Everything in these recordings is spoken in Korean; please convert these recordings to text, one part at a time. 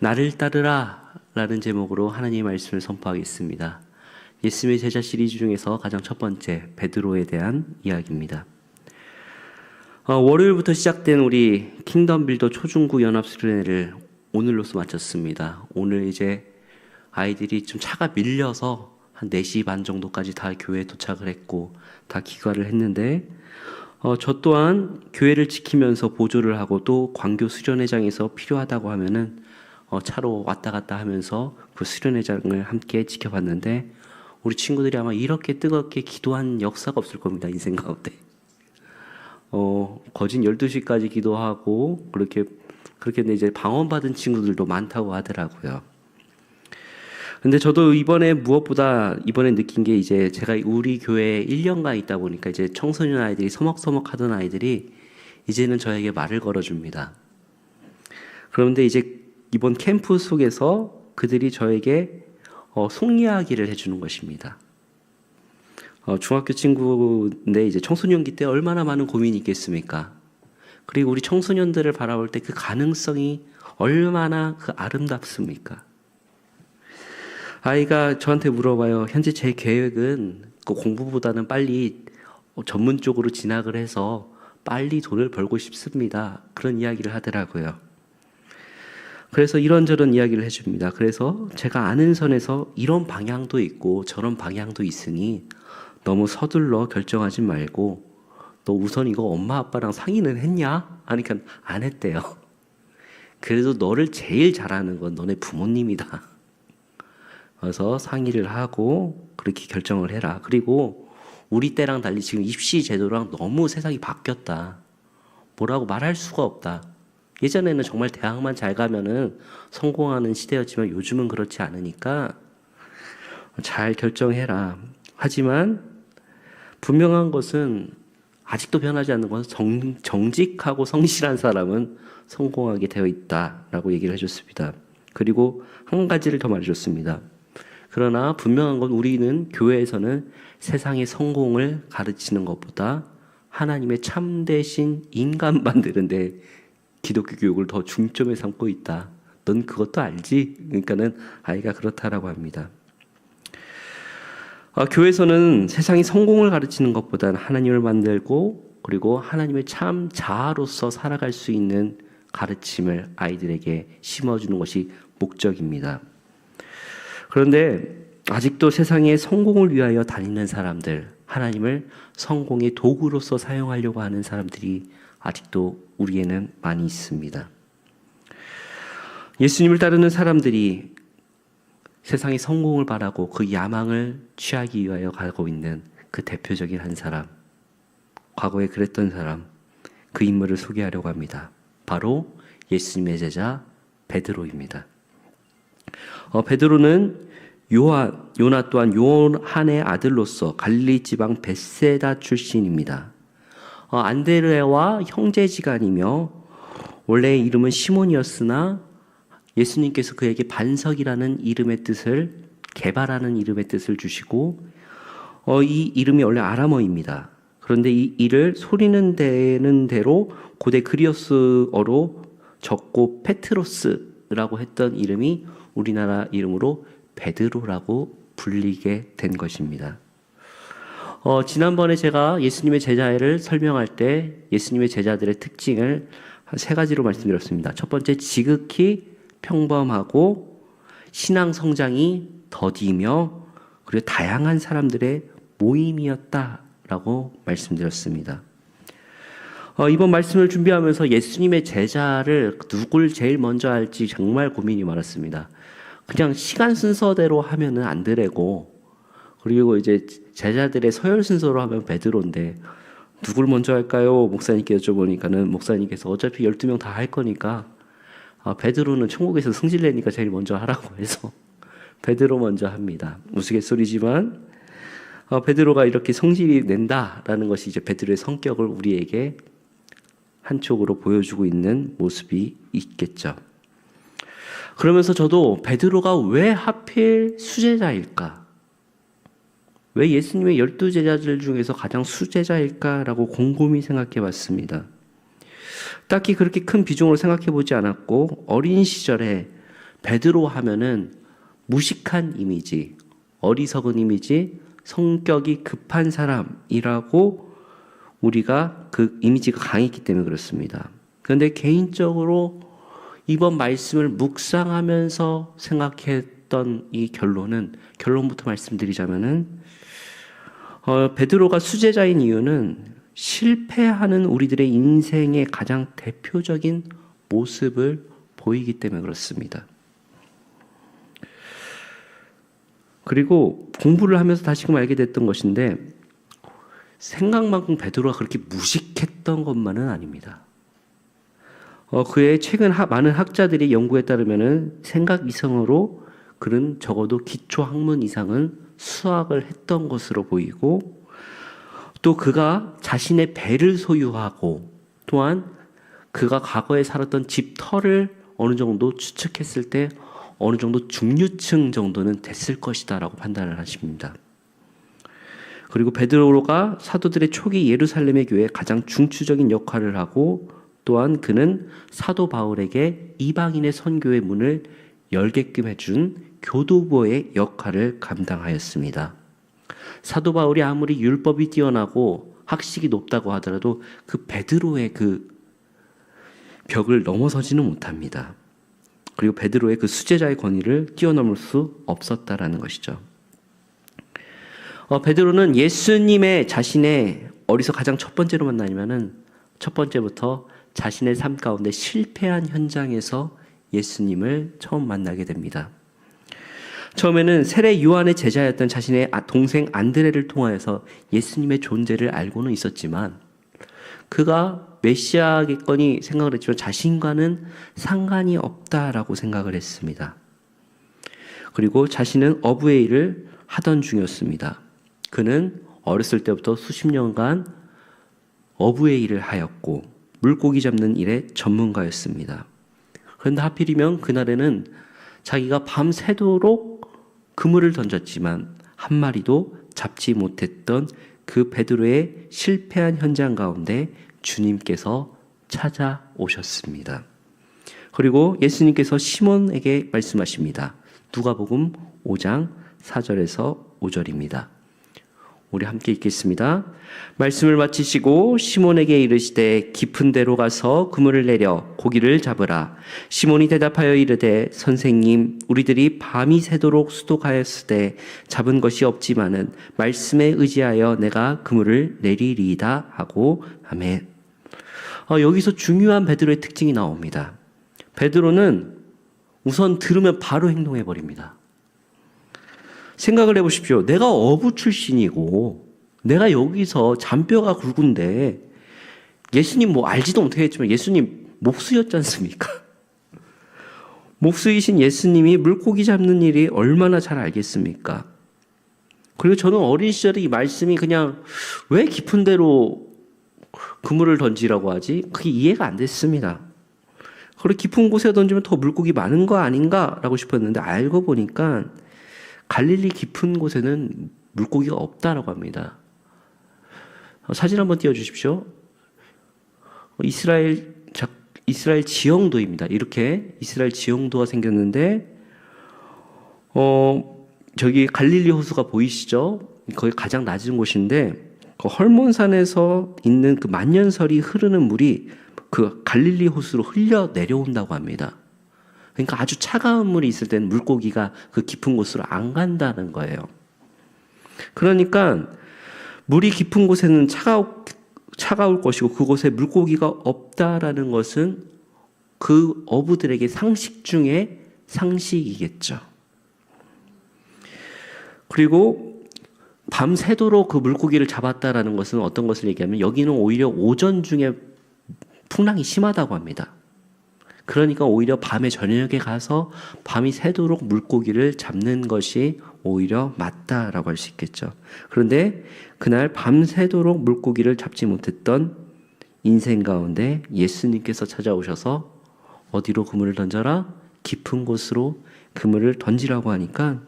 나를 따르라 라는 제목으로 하나님의 말씀을 선포하겠습니다. 예수님의 제자 시리즈 중에서 가장 첫 번째 베드로에 대한 이야기입니다. 월요일부터 시작된 우리 킹덤 빌더 초중고 연합 수련회를 오늘로써 마쳤습니다. 오늘 이제 아이들이 좀 차가 밀려서 한 4시 반 정도까지 다 교회에 도착을 했고 다 귀가를 했는데 저 또한 교회를 지키면서 보조를 하고 또 광교 수련회장에서 필요하다고 하면은 차로 왔다 갔다 하면서 그 수련회장을 함께 지켜봤는데 우리 친구들이 아마 이렇게 뜨겁게 기도한 역사가 없을 겁니다. 인생 가운데. 거진 12시까지 기도하고 그렇게 이제 방언받은 친구들도 많다고 하더라고요. 근데 저도 무엇보다 이번에 느낀 게 이제 제가 우리 교회에 1년간 있다 보니까 이제 청소년 아이들이 서먹서먹 하던 아이들이 이제는 저에게 말을 걸어줍니다. 그런데 이제 이번 캠프 속에서 그들이 저에게 속 이야기를 해주는 것입니다. 중학교 친구인데 이제 청소년기 때 얼마나 많은 고민이 있겠습니까? 그리고 우리 청소년들을 바라볼 때 그 가능성이 얼마나 그 아름답습니까? 아이가 저한테 물어봐요. 현재 제 계획은 그 공부보다는 빨리 전문 쪽으로 진학을 해서 빨리 돈을 벌고 싶습니다. 그런 이야기를 하더라고요. 그래서 이런저런 이야기를 해줍니다. 그래서 제가 아는 선에서 이런 방향도 있고 저런 방향도 있으니 너무 서둘러 결정하지 말고 너 우선 이거 엄마 아빠랑 상의는 했냐? 하니까 안 했대요. 그래도 너를 제일 잘하는 건 너네 부모님이다. 그래서 상의를 하고 그렇게 결정을 해라. 그리고 우리 때랑 달리 지금 입시 제도랑 너무 세상이 바뀌었다. 뭐라고 말할 수가 없다. 예전에는 정말 대학만 잘 가면은 성공하는 시대였지만 요즘은 그렇지 않으니까 잘 결정해라. 하지만 분명한 것은 아직도 변하지 않는 것은 정직하고 성실한 사람은 성공하게 되어 있다라고 얘기를 해줬습니다. 그리고 한 가지를 더 말해줬습니다. 그러나 분명한 건 우리는 교회에서는 세상의 성공을 가르치는 것보다 하나님의 참되신 인간 만드는데 기독교 교육을 더 중점에 삼고 있다. 넌 그것도 알지? 그러니까는 아이가 그렇다라고 합니다. 교회에서는 세상이 성공을 가르치는 것보다는 하나님을 만들고 그리고 하나님의 참 자아로서 살아갈 수 있는 가르침을 아이들에게 심어주는 것이 목적입니다. 그런데 아직도 세상의 성공을 위하여 다니는 사람들, 하나님을 성공의 도구로서 사용하려고 하는 사람들이 아직도 우리에는 많이 있습니다. 예수님을 따르는 사람들이 세상의 성공을 바라고 그 야망을 취하기 위하여 가고 있는 그 대표적인 한 사람, 과거에 그랬던 사람, 그 인물을 소개하려고 합니다. 바로 예수님의 제자 베드로입니다. 베드로는 요나 또한 요한의 아들로서 갈릴리 지방 벳세다 출신입니다. 안드레와 형제지간이며 원래의 이름은 시몬이었으나 예수님께서 그에게 반석이라는 이름의 뜻을 개발하는 이름의 뜻을 주시고 이 이름이 원래 아람어입니다. 그런데 이 일을 소리는 되는 대로 고대 그리스어로 적고 페트로스라고 했던 이름이 우리나라 이름으로 베드로라고 불리게 된 것입니다. 지난번에 제가 예수님의 제자를 설명할 때 예수님의 제자들의 특징을 한 3가지로 말씀드렸습니다. 첫 번째, 지극히 평범하고 신앙 성장이 더디며 그리고 다양한 사람들의 모임이었다라고 말씀드렸습니다. 이번 말씀을 준비하면서 예수님의 제자를 누굴 제일 먼저 할지 정말 고민이 많았습니다. 그냥 시간 순서대로 하면은 안드레고 그리고 이제 제자들의 서열 순서로 하면 베드로인데 누굴 먼저 할까요? 목사님께 여쭤보니까는 목사님께서 어차피 12명 다 할 거니까 베드로는 천국에서 승질내니까 제일 먼저 하라고 해서 베드로 먼저 합니다. 우스갯소리지만 베드로가 이렇게 성질이 낸다라는 것이 이제 베드로의 성격을 우리에게 한쪽으로 보여주고 있는 모습이 있겠죠. 그러면서 저도 베드로가 왜 하필 수제자일까? 왜 예수님의 12제자들 중에서 가장 수제자일까라고 곰곰이 생각해 봤습니다. 딱히 그렇게 큰 비중으로 생각해 보지 않았고 어린 시절에 베드로 하면은 무식한 이미지, 어리석은 이미지, 성격이 급한 사람이라고 우리가 그 이미지가 강했기 때문에 그렇습니다. 그런데 개인적으로 이번 말씀을 묵상하면서 생각했던 이 결론부터 말씀드리자면은 베드로가 수제자인 이유는 실패하는 우리들의 인생의 가장 대표적인 모습을 보이기 때문에 그렇습니다. 그리고 공부를 하면서 다시금 알게 됐던 것인데 생각만큼 베드로가 그렇게 무식했던 것만은 아닙니다. 그의 최근 많은 학자들이 연구에 따르면은 생각 이상으로 그는 적어도 기초 학문 이상은 수학을 했던 것으로 보이고 또 그가 자신의 배를 소유하고 또한 그가 과거에 살았던 집터를 어느 정도 추측했을 때 어느 정도 중류층 정도는 됐을 것이다 라고 판단을 하십니다. 그리고 베드로가 사도들의 초기 예루살렘의 교회에 가장 중추적인 역할을 하고 또한 그는 사도 바울에게 이방인의 선교의 문을 열게끔 해준 교도보의 역할을 감당하였습니다. 사도 바울이 아무리 율법이 뛰어나고 학식이 높다고 하더라도 그 베드로의 그 벽을 넘어서지는 못합니다. 그리고 베드로의 그 수제자의 권위를 뛰어넘을 수 없었다라는 것이죠. 베드로는 예수님의 자신의 어디서 가장 첫 번째로 만나냐면은 첫 번째부터 자신의 삶 가운데 실패한 현장에서 예수님을 처음 만나게 됩니다. 처음에는 세례 요한의 제자였던 자신의 동생 안드레를 통하여서 예수님의 존재를 알고는 있었지만 그가 메시아겠거니 생각을 했지만 자신과는 상관이 없다라고 생각을 했습니다. 그리고 자신은 어부의 일을 하던 중이었습니다. 그는 어렸을 때부터 수십 년간 어부의 일을 하였고 물고기 잡는 일의 전문가였습니다. 그런데 하필이면 그날에는 자기가 밤새도록 그물을 던졌지만 한 마리도 잡지 못했던 그 베드로의 실패한 현장 가운데 주님께서 찾아오셨습니다. 그리고 예수님께서 시몬에게 말씀하십니다. 누가복음 5장 4절에서 5절입니다. 우리 함께 읽겠습니다. 말씀을 마치시고 시몬에게 이르시되 깊은 데로 가서 그물을 내려 고기를 잡으라. 시몬이 대답하여 이르되 선생님 우리들이 밤이 새도록 수독하였으되 잡은 것이 없지만은 말씀에 의지하여 내가 그물을 내리리이다 하고 아멘. 여기서 중요한 베드로의 특징이 나옵니다. 베드로는 우선 들으면 바로 행동해 버립니다. 생각을 해보십시오. 내가 어부 출신이고 내가 여기서 잔뼈가 굵은데 예수님 뭐 알지도 못하겠지만 예수님 목수였지 않습니까? 목수이신 예수님이 물고기 잡는 일이 얼마나 잘 알겠습니까? 그리고 저는 어린 시절에 이 말씀이 그냥 왜 깊은 데로 그물을 던지라고 하지? 그게 이해가 안 됐습니다. 그리고 깊은 곳에 던지면 더 물고기 많은 거 아닌가라고 싶었는데 알고 보니까 갈릴리 깊은 곳에는 물고기가 없다라고 합니다. 사진 한번 띄워주십시오. 이스라엘 지형도입니다. 이렇게 이스라엘 지형도가 생겼는데, 저기 갈릴리 호수가 보이시죠? 거기 가장 낮은 곳인데, 그 헐몬산에서 있는 그 만년설이 흐르는 물이 그 갈릴리 호수로 흘려 내려온다고 합니다. 그러니까 아주 차가운 물이 있을 때는 물고기가 그 깊은 곳으로 안 간다는 거예요. 그러니까 물이 깊은 곳에는 차가울 것이고 그곳에 물고기가 없다라는 것은 그 어부들에게 상식 중에 상식이겠죠. 그리고 밤새도록 그 물고기를 잡았다라는 것은 어떤 것을 얘기하면 여기는 오히려 오전 중에 풍랑이 심하다고 합니다. 그러니까 오히려 밤에 저녁에 가서 밤이 새도록 물고기를 잡는 것이 오히려 맞다라고 할 수 있겠죠. 그런데 그날 밤새도록 물고기를 잡지 못했던 인생 가운데 예수님께서 찾아오셔서 어디로 그물을 던져라? 깊은 곳으로 그물을 던지라고 하니까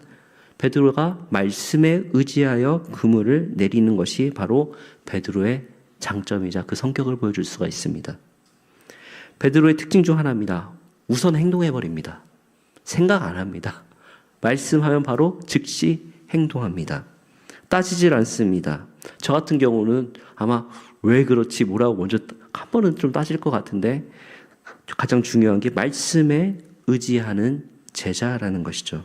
베드로가 말씀에 의지하여 그물을 내리는 것이 바로 베드로의 장점이자 그 성격을 보여줄 수가 있습니다. 베드로의 특징 중 하나입니다. 우선 행동해버립니다. 생각 안 합니다. 말씀하면 바로 즉시 행동합니다. 따지질 않습니다. 저 같은 경우는 아마 왜 그렇지 뭐라고 먼저 한 번은 좀 따질 것 같은데 가장 중요한 게 말씀에 의지하는 제자라는 것이죠.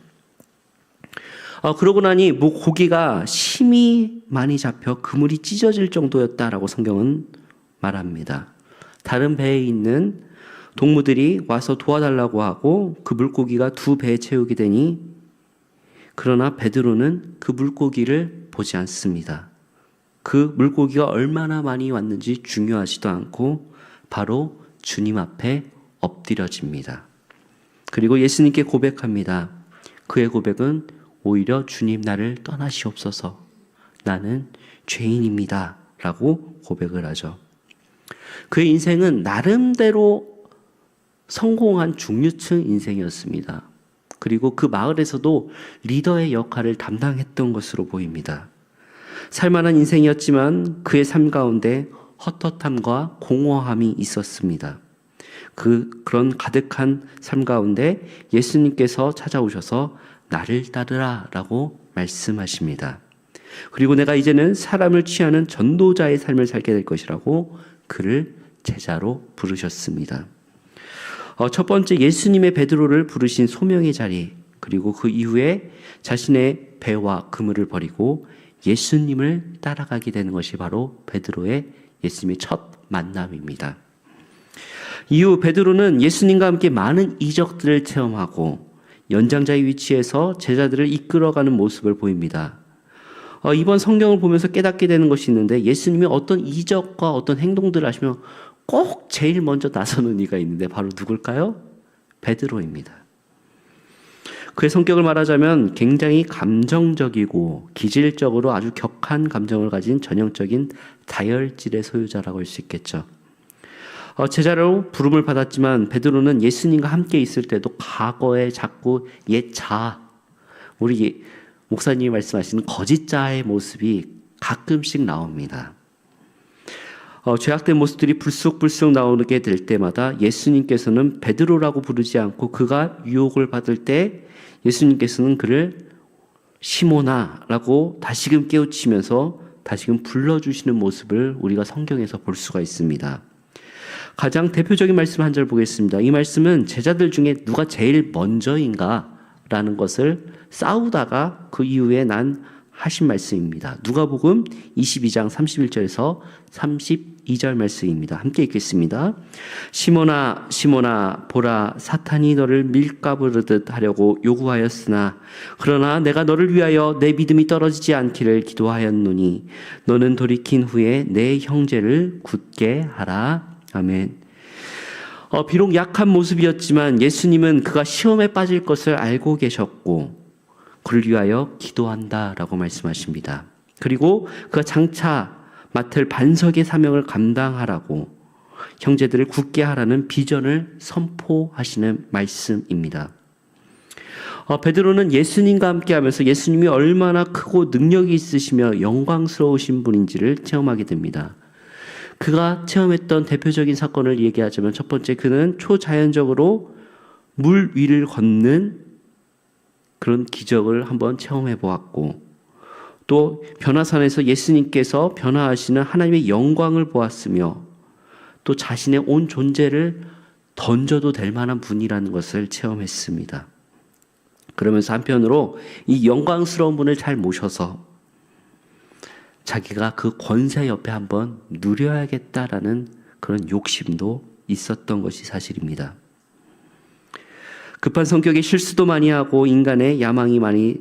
그러고 나니 고기가 심이 많이 잡혀 그물이 찢어질 정도였다라고 성경은 말합니다. 다른 배에 있는 동무들이 와서 도와달라고 하고 그 물고기가 2배에 채우게 되니 그러나 베드로는 그 물고기를 보지 않습니다. 그 물고기가 얼마나 많이 왔는지 중요하지도 않고 바로 주님 앞에 엎드려집니다. 그리고 예수님께 고백합니다. 그의 고백은 오히려 주님 나를 떠나시옵소서 나는 죄인입니다 라고 고백을 하죠. 그의 인생은 나름대로 성공한 중류층 인생이었습니다. 그리고 그 마을에서도 리더의 역할을 담당했던 것으로 보입니다. 살만한 인생이었지만 그의 삶 가운데 헛헛함과 공허함이 있었습니다. 그런 가득한 삶 가운데 예수님께서 찾아오셔서 나를 따르라 라고 말씀하십니다. 그리고 내가 이제는 사람을 취하는 전도자의 삶을 살게 될 것이라고 그를 제자로 부르셨습니다. 첫 번째 예수님의 베드로를 부르신 소명의 자리, 그리고 그 이후에 자신의 배와 그물을 버리고 예수님을 따라가게 되는 것이 바로 베드로의 예수님의 첫 만남입니다. 이후 베드로는 예수님과 함께 많은 이적들을 체험하고 연장자의 위치에서 제자들을 이끌어가는 모습을 보입니다. 이번 성경을 보면서 깨닫게 되는 것이 있는데 예수님이 어떤 이적과 어떤 행동들을 하시면 꼭 제일 먼저 나서는 이가 있는데 바로 누굴까요? 베드로입니다. 그의 성격을 말하자면 굉장히 감정적이고 기질적으로 아주 격한 감정을 가진 전형적인 다혈질의 소유자라고 할 수 있겠죠. 제자로 부름을 받았지만 베드로는 예수님과 함께 있을 때도 과거에 자꾸 옛 자, 우리 목사님이 말씀하시는 거짓 자의 모습이 가끔씩 나옵니다. 죄악된 모습들이 불쑥불쑥 나오게 될 때마다 예수님께서는 베드로라고 부르지 않고 그가 유혹을 받을 때 예수님께서는 그를 시몬아라고 다시금 깨우치면서 다시금 불러주시는 모습을 우리가 성경에서 볼 수가 있습니다. 가장 대표적인 말씀 한 절 보겠습니다. 이 말씀은 제자들 중에 누가 제일 먼저인가라는 것을 싸우다가 그 이후에 하신 말씀입니다. 누가복음 22장 31절에서 32절 말씀입니다. 함께 읽겠습니다. 시몬아 시몬아 보라 사탄이 너를 밀가부르듯 하려고 요구하였으나 그러나 내가 너를 위하여 내 믿음이 떨어지지 않기를 기도하였노니 너는 돌이킨 후에 내 형제를 굳게 하라. 아멘. 비록 약한 모습이었지만 예수님은 그가 시험에 빠질 것을 알고 계셨고 그를 위하여 기도한다라고 말씀하십니다. 그리고 그가 장차 맡을 반석의 사명을 감당하라고 형제들을 굳게 하라는 비전을 선포하시는 말씀입니다. 베드로는 예수님과 함께하면서 예수님이 얼마나 크고 능력이 있으시며 영광스러우신 분인지를 체험하게 됩니다. 그가 체험했던 대표적인 사건을 얘기하자면 첫 번째, 그는 초자연적으로 물 위를 걷는 그런 기적을 한번 체험해 보았고 또 변화산에서 예수님께서 변화하시는 하나님의 영광을 보았으며 또 자신의 온 존재를 던져도 될 만한 분이라는 것을 체험했습니다. 그러면서 한편으로 이 영광스러운 분을 잘 모셔서 자기가 그 권세 옆에 한번 누려야겠다라는 그런 욕심도 있었던 것이 사실입니다. 급한 성격에 실수도 많이 하고 인간의 야망이 많이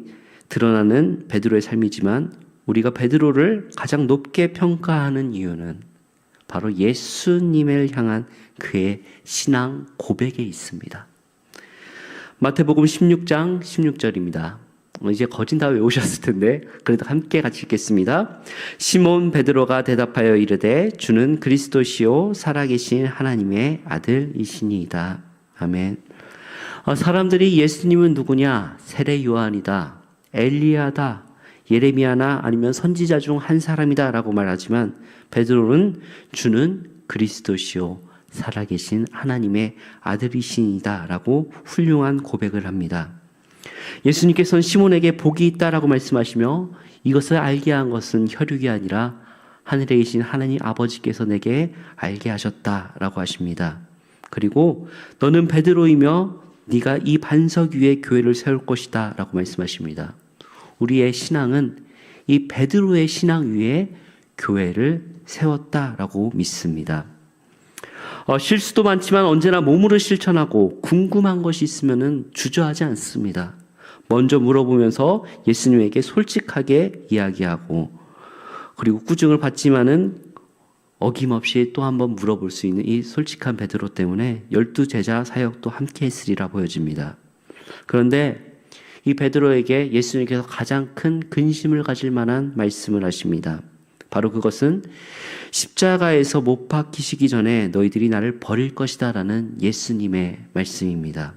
드러나는 베드로의 삶이지만 우리가 베드로를 가장 높게 평가하는 이유는 바로 예수님을 향한 그의 신앙 고백에 있습니다. 마태복음 16장 16절입니다. 이제 거진 다 외우셨을 텐데 그래도 함께 같이 읽겠습니다. 시몬 베드로가 대답하여 이르되 주는 그리스도시요 살아계신 하나님의 아들이시니이다. 아멘. 사람들이 예수님은 누구냐? 세례 요한이다. 엘리야다. 예레미야나 아니면 선지자 중 한 사람이다 라고 말하지만 베드로는 주는 그리스도시요 살아계신 하나님의 아들이시니다 라고 훌륭한 고백을 합니다. 예수님께서는 시몬에게 복이 있다라고 말씀하시며 이것을 알게 한 것은 혈육이 아니라 하늘에 계신 하나님 아버지께서 내게 알게 하셨다라고 하십니다. 그리고 너는 베드로이며 네가 이 반석 위에 교회를 세울 것이다 라고 말씀하십니다. 우리의 신앙은 이 베드로의 신앙 위에 교회를 세웠다라고 믿습니다. 실수도 많지만 언제나 몸으로 실천하고 궁금한 것이 있으면 주저하지 않습니다. 먼저 물어보면서 예수님에게 솔직하게 이야기하고 그리고 꾸중을 받지만은 어김없이 또 한번 물어볼 수 있는 이 솔직한 베드로 때문에 12제자 사역도 함께 했으리라 보여집니다. 그런데 이 베드로에게 예수님께서 가장 큰 근심을 가질 만한 말씀을 하십니다. 바로 그것은 십자가에서 못 박히시기 전에 너희들이 나를 버릴 것이다 라는 예수님의 말씀입니다.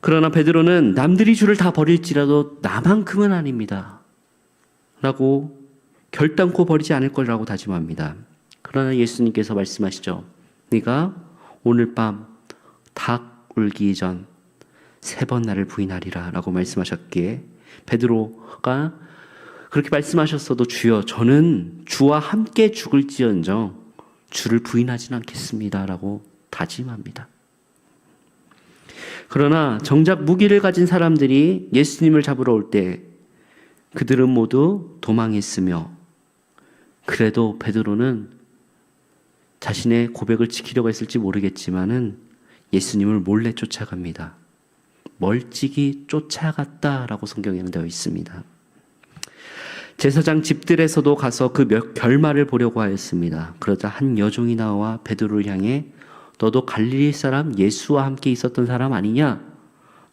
그러나 베드로는 남들이 주를 다 버릴지라도 나만큼은 아닙니다 라고 결단코 버리지 않을 거라고 다짐합니다. 그러나 예수님께서 말씀하시죠. 네가 오늘 밤 닭 울기 전 3번 나를 부인하리라 라고 말씀하셨기에 베드로가 그렇게 말씀하셨어도 주여 저는 주와 함께 죽을지언정 주를 부인하지는 않겠습니다 라고 다짐합니다. 그러나 정작 무기를 가진 사람들이 예수님을 잡으러 올 때 그들은 모두 도망했으며 그래도 베드로는 자신의 고백을 지키려고 했을지 모르겠지만은 예수님을 몰래 쫓아갑니다. 멀찍이 쫓아갔다라고 성경에는 되어 있습니다. 제사장 집들에서도 가서 그 결말을 보려고 하였습니다. 그러자 한 여종이 나와 베드로를 향해 너도 갈릴리 사람 예수와 함께 있었던 사람 아니냐?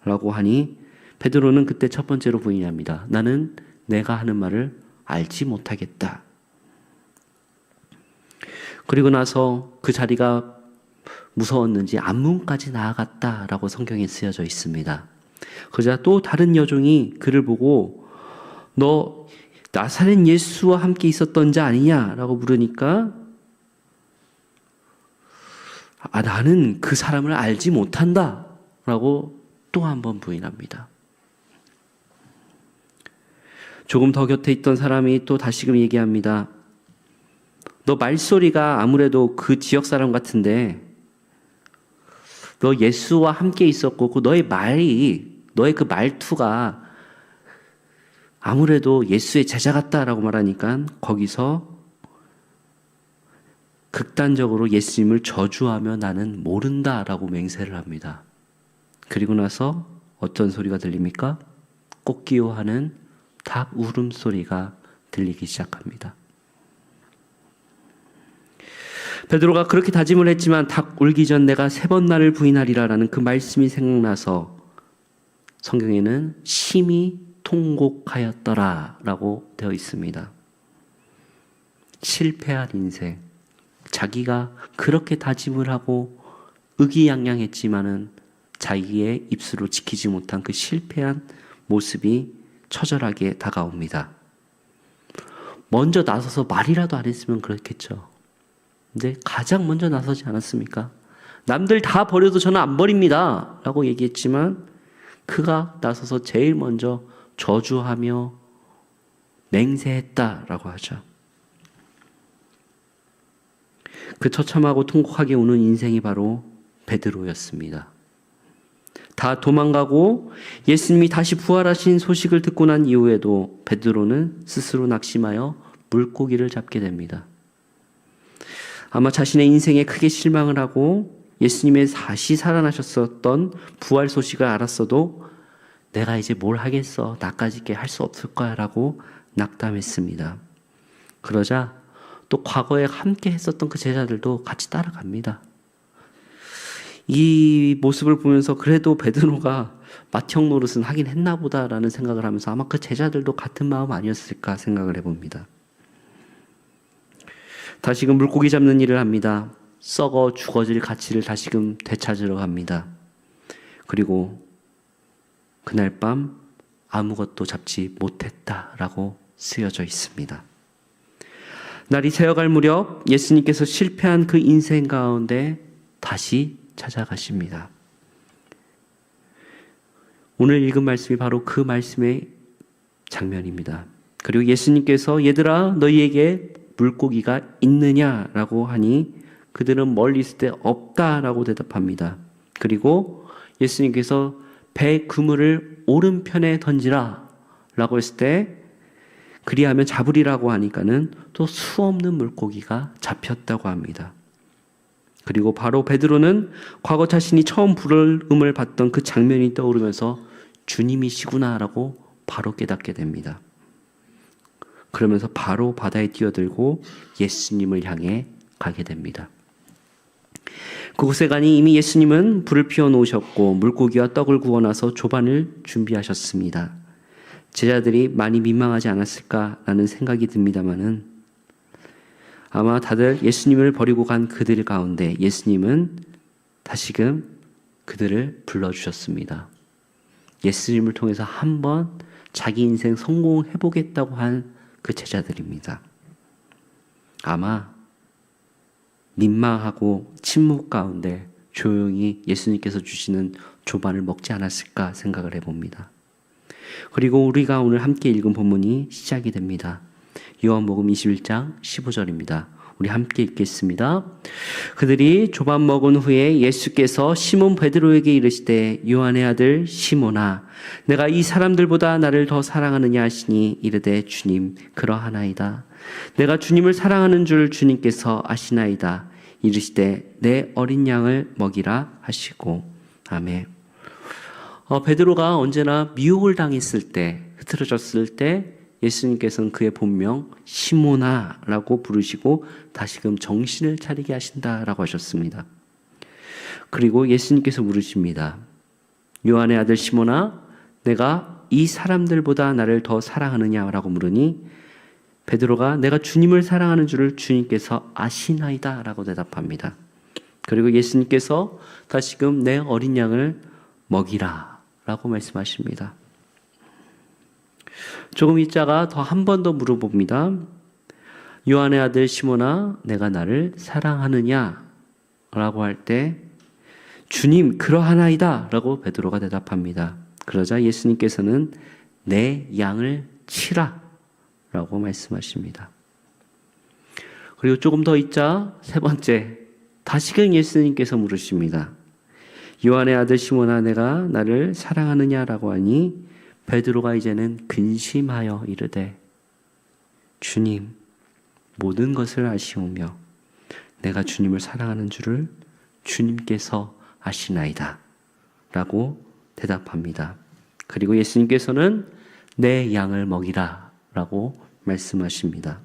라고 하니 베드로는 그때 첫 번째로 부인합니다. 나는 내가 하는 말을 알지 못하겠다. 그리고 나서 그 자리가 무서웠는지 앞문까지 나아갔다라고 성경에 쓰여져 있습니다. 그러자 또 다른 여종이 그를 보고 너 나사렛 예수와 함께 있었던 자 아니냐라고 물으니까 나는 그 사람을 알지 못한다라고 또 한 번 부인합니다. 조금 더 곁에 있던 사람이 또 다시금 얘기합니다. 너 말소리가 아무래도 그 지역 사람 같은데 너 예수와 함께 있었고 그 너의 그 말투가 아무래도 예수의 제자 같다라고 말하니까 거기서 극단적으로 예수님을 저주하며 나는 모른다라고 맹세를 합니다. 그리고 나서 어떤 소리가 들립니까? 꽃기호하는 닭 울음소리가 들리기 시작합니다. 베드로가 그렇게 다짐을 했지만 닭 울기 전 내가 3번 나를 부인하리라라는 그 말씀이 생각나서 성경에는 심히 통곡하였더라라고 되어 있습니다. 실패한 인생, 자기가 그렇게 다짐을 하고 의기양양했지만은 자기의 입술로 지키지 못한 그 실패한 모습이 처절하게 다가옵니다. 먼저 나서서 말이라도 안 했으면 그렇겠죠. 근데 가장 먼저 나서지 않았습니까? 남들 다 버려도 저는 안 버립니다 라고 얘기했지만 그가 나서서 제일 먼저 저주하며 맹세했다라고 하죠. 그 처참하고 통곡하게 우는 인생이 바로 베드로였습니다. 다 도망가고 예수님이 다시 부활하신 소식을 듣고 난 이후에도 베드로는 스스로 낙심하여 물고기를 잡게 됩니다. 아마 자신의 인생에 크게 실망을 하고 예수님의 다시 살아나셨었던 부활 소식을 알았어도 내가 이제 뭘 하겠어, 나까지 할 수 없을 거야 라고 낙담했습니다. 그러자 또 과거에 함께 했었던 그 제자들도 같이 따라갑니다. 이 모습을 보면서 그래도 베드로가 맏형 노릇은 하긴 했나 보다라는 생각을 하면서 아마 그 제자들도 같은 마음 아니었을까 생각을 해봅니다. 다시금 물고기 잡는 일을 합니다. 썩어 죽어질 가치를 다시금 되찾으러 갑니다. 그리고 그날 밤 아무것도 잡지 못했다라고 쓰여져 있습니다. 날이 새어갈 무렵 예수님께서 실패한 그 인생 가운데 다시 찾아가십니다. 오늘 읽은 말씀이 바로 그 말씀의 장면입니다. 그리고 예수님께서 얘들아 너희에게 물고기가 있느냐라고 하니 그들은 멀리 있을 때 없다라고 대답합니다. 그리고 예수님께서 배 그물을 오른편에 던지라 라고 했을 때 그리하면 잡으리라고 하니까는 또 수없는 물고기가 잡혔다고 합니다. 그리고 바로 베드로는 과거 자신이 처음 부름을 받던 그 장면이 떠오르면서 주님이시구나라고 바로 깨닫게 됩니다. 그러면서 바로 바다에 뛰어들고 예수님을 향해 가게 됩니다. 그곳에 가니 이미 예수님은 불을 피워 놓으셨고 물고기와 떡을 구워놔서 조반을 준비하셨습니다. 제자들이 많이 민망하지 않았을까라는 생각이 듭니다마는 아마 다들 예수님을 버리고 간 그들 가운데 예수님은 다시금 그들을 불러주셨습니다. 예수님을 통해서 한번 자기 인생 성공해보겠다고 한 그 제자들입니다. 아마 민망하고 침묵 가운데 조용히 예수님께서 주시는 조반을 먹지 않았을까 생각을 해봅니다. 그리고 우리가 오늘 함께 읽은 본문이 시작이 됩니다. 요한복음 21장 15절입니다. 우리 함께 읽겠습니다. 그들이 조반 먹은 후에 예수께서 시몬 베드로에게 이르시되 요한의 아들 시몬아 내가 이 사람들보다 나를 더 사랑하느냐 하시니 이르되 주님 그러하나이다. 내가 주님을 사랑하는 줄 주님께서 아시나이다. 이르시되 내 어린 양을 먹이라 하시고 아멘. 베드로가 언제나 미혹을 당했을 때 흐트러졌을 때 예수님께서는 그의 본명 시몬아라고 부르시고 다시금 정신을 차리게 하신다라고 하셨습니다. 그리고 예수님께서 물으십니다. 요한의 아들 시몬아 내가 이 사람들보다 나를 더 사랑하느냐라고 물으니 베드로가 내가 주님을 사랑하는 줄을 주님께서 아시나이다 라고 대답합니다. 그리고 예수님께서 다시금 내 어린 양을 먹이라 라고 말씀하십니다. 조금 있다가 더 한 번 더 물어봅니다. 요한의 아들 시몬아 내가 나를 사랑하느냐 라고 할 때 주님 그러하나이다 라고 베드로가 대답합니다. 그러자 예수님께서는 내 양을 치라 라고 말씀하십니다. 그리고 조금 더 있자 세 번째 다시금 예수님께서 물으십니다. 요한의 아들 시몬아 내가 나를 사랑하느냐라고 하니 베드로가 이제는 근심하여 이르되 주님 모든 것을 아시오며 내가 주님을 사랑하는 줄을 주님께서 아시나이다 라고 대답합니다. 그리고 예수님께서는 내 양을 먹이라 라고 말씀하십니다.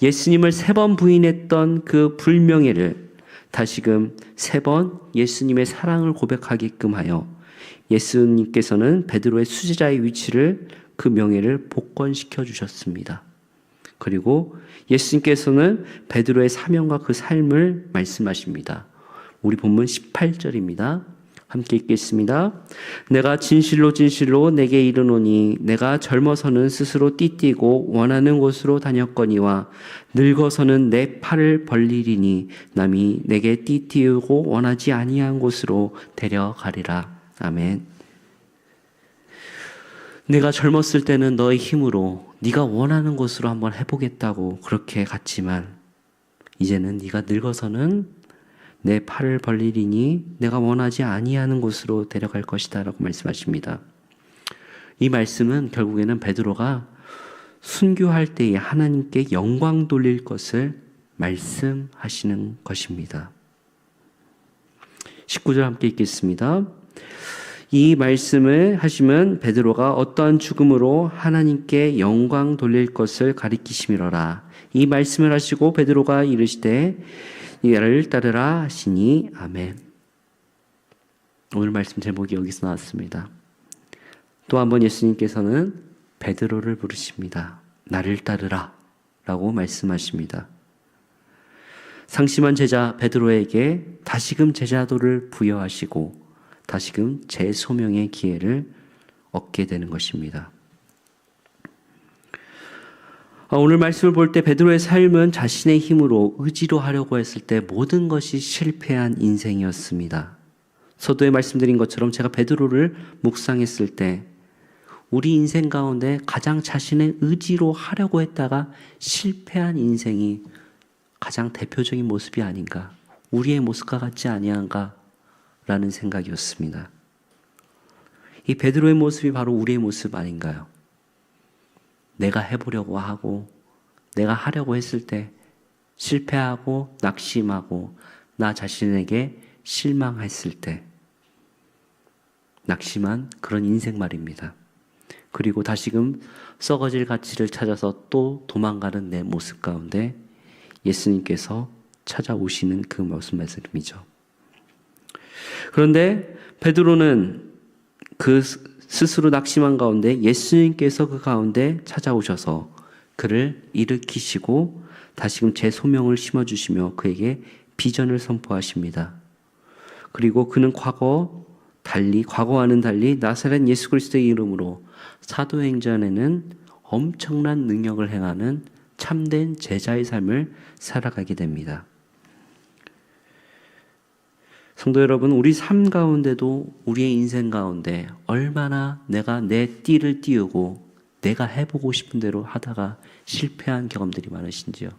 예수님을 3번 부인했던 그 불명예를 다시금 3번 예수님의 사랑을 고백하게끔 하여 예수님께서는 베드로의 수제자의 위치를 그 명예를 복권시켜 주셨습니다. 그리고 예수님께서는 베드로의 사명과 그 삶을 말씀하십니다. 우리 본문 18절입니다. 함께 읽겠습니다. 내가 진실로 진실로 내게 이르노니 내가 젊어서는 스스로 띠띠고 원하는 곳으로 다녔거니와 늙어서는 내 팔을 벌리리니 남이 내게 띠띠우고 원하지 아니한 곳으로 데려가리라. 아멘. 내가 젊었을 때는 너의 힘으로 네가 원하는 곳으로 한번 해보겠다고 그렇게 갔지만 이제는 네가 늙어서는 내 팔을 벌리리니 내가 원하지 아니하는 곳으로 데려갈 것이다 라고 말씀하십니다. 이 말씀은 결국에는 베드로가 순교할 때에 하나님께 영광 돌릴 것을 말씀하시는 것입니다. 19절 함께 읽겠습니다. 이 말씀을 하시면 베드로가 어떠한 죽음으로 하나님께 영광 돌릴 것을 가리키심이로라. 이 말씀을 하시고 베드로가 이르시되 이를 따르라 하시니 아멘. 오늘 말씀 제목이 여기서 나왔습니다. 또 한 번 예수님께서는 베드로를 부르십니다. 나를 따르라 라고 말씀하십니다. 상심한 제자 베드로에게 다시금 제자도를 부여하시고 다시금 재소명의 기회를 얻게 되는 것입니다. 오늘 말씀을 볼 때 베드로의 삶은 자신의 힘으로 의지로 하려고 했을 때 모든 것이 실패한 인생이었습니다. 서두에 말씀드린 것처럼 제가 베드로를 묵상했을 때 우리 인생 가운데 가장 자신의 의지로 하려고 했다가 실패한 인생이 가장 대표적인 모습이 아닌가, 우리의 모습과 같지 아니한가 라는 생각이었습니다. 이 베드로의 모습이 바로 우리의 모습 아닌가요? 내가 해보려고 하고 내가 하려고 했을 때 실패하고 낙심하고 나 자신에게 실망했을 때 낙심한 그런 인생 말입니다. 그리고 다시금 썩어질 가치를 찾아서 또 도망가는 내 모습 가운데 예수님께서 찾아오시는 그 모습 말씀이죠. 그런데 베드로는 그 스스로 낙심한 가운데 예수님께서 그 가운데 찾아오셔서 그를 일으키시고 다시금 제 소명을 심어주시며 그에게 비전을 선포하십니다. 그리고 그는 과거와는 달리 나사렛 예수 그리스도의 이름으로 사도행전에는 엄청난 능력을 행하는 참된 제자의 삶을 살아가게 됩니다. 성도 여러분, 우리 삶 가운데도 우리의 인생 가운데 얼마나 내가 내 띠를 띄우고 내가 해보고 싶은 대로 하다가 실패한 경험들이 많으신지요.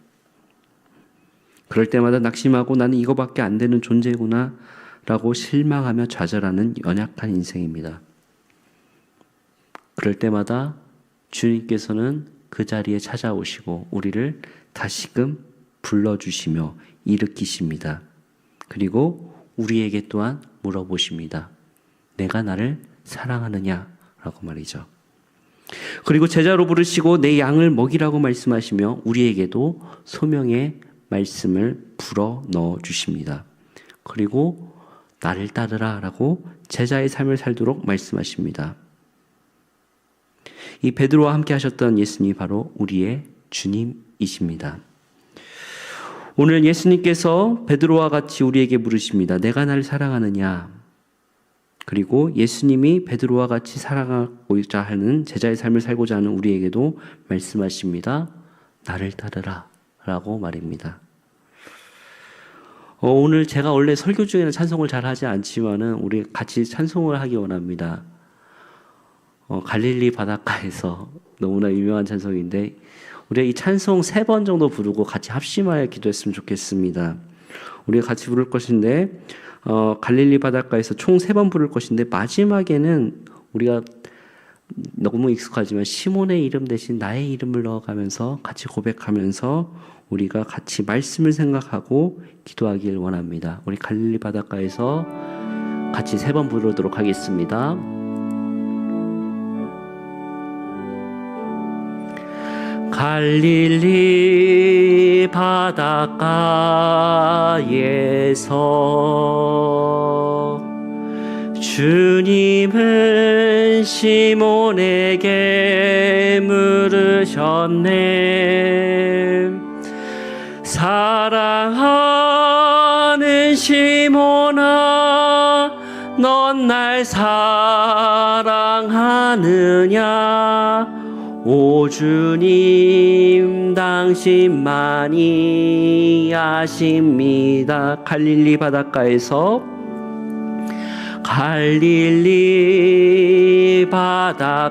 그럴 때마다 낙심하고 나는 이거밖에 안 되는 존재구나 라고 실망하며 좌절하는 연약한 인생입니다. 그럴 때마다 주님께서는 그 자리에 찾아오시고 우리를 다시금 불러주시며 일으키십니다. 그리고 우리에게 또한 물어보십니다. 내가 나를 사랑하느냐? 라고 말이죠. 그리고 제자로 부르시고 내 양을 먹이라고 말씀하시며 우리에게도 소명의 말씀을 불어 넣어 주십니다. 그리고 나를 따르라 라고 제자의 삶을 살도록 말씀하십니다. 이 베드로와 함께 하셨던 예수님이 바로 우리의 주님이십니다. 오늘 예수님께서 베드로와 같이 우리에게 물으십니다. 내가 나를 사랑하느냐? 그리고 예수님이 베드로와 같이 살아가고자 하는 제자의 삶을 살고자 하는 우리에게도 말씀하십니다. 나를 따르라 라고 말입니다. 오늘 제가 원래 설교 중에는 찬송을 잘 하지 않지만은 우리 같이 찬송을 하기 원합니다. 갈릴리 바닷가에서 너무나 유명한 찬송인데 우리가 이 찬송 3번 정도 부르고 같이 합심하여 기도했으면 좋겠습니다. 우리가 같이 부를 것인데 갈릴리 바닷가에서 총 3번 부를 것인데 마지막에는 우리가 너무 익숙하지만 시몬의 이름 대신 나의 이름을 넣어가면서 같이 고백하면서 우리가 같이 말씀을 생각하고 기도하길 원합니다. 우리 갈릴리 바닷가에서 같이 3번 부르도록 하겠습니다. 갈릴리 바닷가에서 주님은 시몬에게 물으셨네. 사랑하는 시몬아, 넌 날 사랑하느냐? 오 주님, 당신만이 아십니다. 갈릴리 바닷가에서 갈릴리 바닷가에서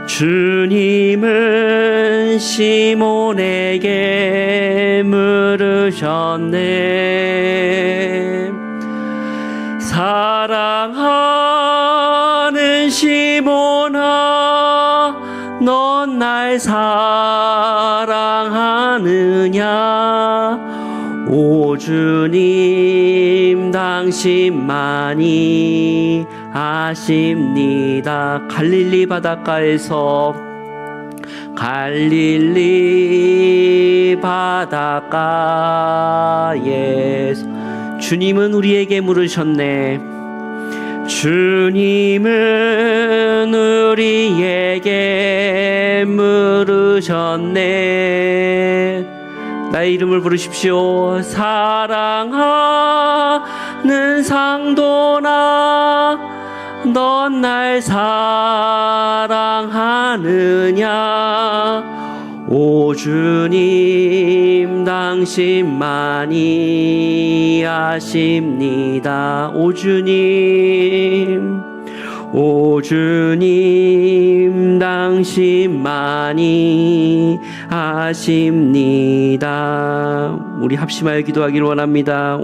주님은 시몬에게 물으셨네. 사랑하는 시몬아, 넌 날 사랑하느냐? 오 주님, 당신만이 아십니다. 갈릴리 바닷가에서 갈릴리 바닷가에서 주님은 우리에게 물으셨네. 주님은 우리에게 물으셨네. 나의 이름을 부르십시오. 사랑하는 상도나, 넌 날 사랑하느냐 오 주님 당신만이 아십니다. 오 주님 당신만이 아십니다. 우리 합심하여 기도하기를 원합니다.